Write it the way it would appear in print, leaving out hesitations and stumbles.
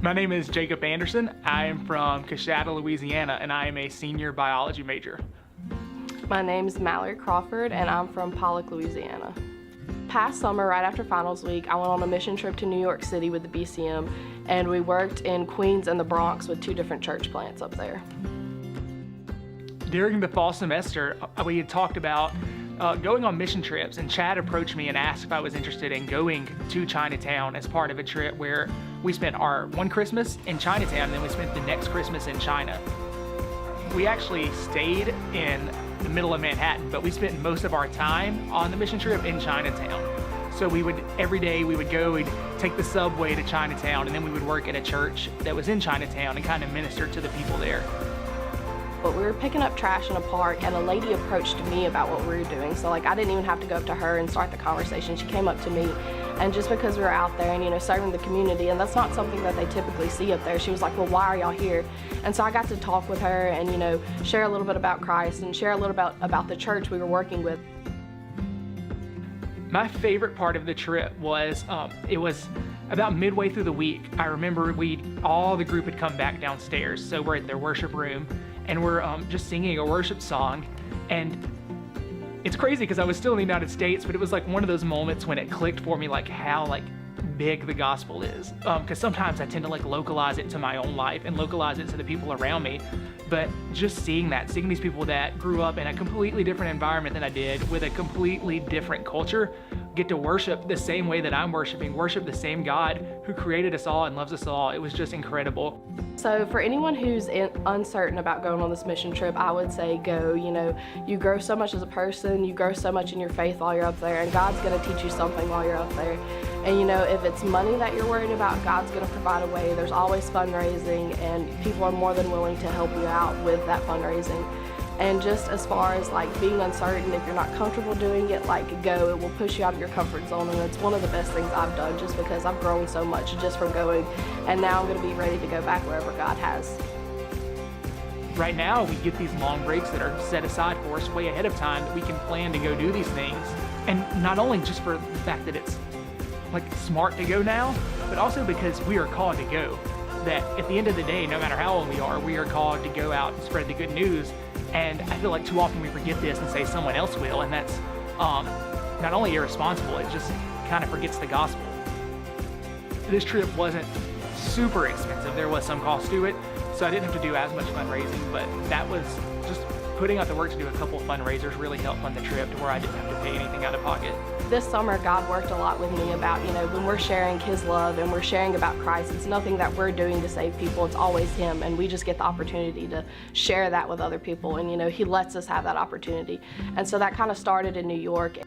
My name is Jacob Anderson. I am from Coshada, Louisiana, and I am a senior biology major. My name is Mallory Crawford, and I'm from Pollock, Louisiana. Past summer, right after finals week, I went on a mission trip to New York City with the BCM, and we worked in Queens and the Bronx with 2 different church plants up there. During the fall semester, we had talked about going on mission trips, and Chad approached me and asked if I was interested in going to Chinatown as part of a trip where we spent our one Christmas in Chinatown and then we spent the next Christmas in China. We actually stayed in the middle of Manhattan, but we spent most of our time on the mission trip in Chinatown. So every day we would go, we'd take the subway to Chinatown, and then we would work at a church that was in Chinatown and kind of minister to the people there. But we were picking up trash in a park, and a lady approached me about what we were doing. So I didn't even have to go up to her and start the conversation. She came up to me, and just because we were out there and serving the community, and that's not something that they typically see up there, she was like, well, why are y'all here? And so I got to talk with her and share a little bit about Christ and share a little bit about the church we were working with. My favorite part of the trip was, it was about midway through the week. I remember all the group had come back downstairs, so we're at their worship room, and we're just singing a worship song. And it's crazy because I was still in the United States, but it was like one of those moments when it clicked for me, like how big the gospel is. Because sometimes I tend to localize it to my own life and localize it to the people around me. But just seeing these people that grew up in a completely different environment than I did, with a completely different culture, get to worship the same way that I'm worshiping, worship the same God who created us all and loves us all. It was just incredible. So for anyone who's uncertain about going on this mission trip, I would say go. You grow so much as a person, you grow so much in your faith while you're up there, and God's gonna teach you something while you're up there. And if it's money that you're worried about, God's gonna provide a way. There's always fundraising, and people are more than willing to help you out with that fundraising. And just as far as being uncertain, if you're not comfortable doing it, go. It will push you out of your comfort zone, and it's one of the best things I've done, just because I've grown so much just from going, and now I'm going to be ready to go back wherever God has. Right now, we get these long breaks that are set aside for us way ahead of time, that we can plan to go do these things. And not only just for the fact that it's smart to go now, but also because we are called to go. That at the end of the day, no matter how old we are called to go out and spread the good news. And I feel like too often we forget this and say someone else will, and that's not only irresponsible, it just kind of forgets the gospel. This trip wasn't super expensive. There was some cost to it, so I didn't have to do as much fundraising, but that was just putting out the work to do a couple of fundraisers really helped fund the trip to where I didn't have to pay anything out of pocket. This summer, God worked a lot with me about, when we're sharing His love and we're sharing about Christ, it's nothing that we're doing to save people, it's always Him, and we just get the opportunity to share that with other people, and He lets us have that opportunity. And so that kind of started in New York.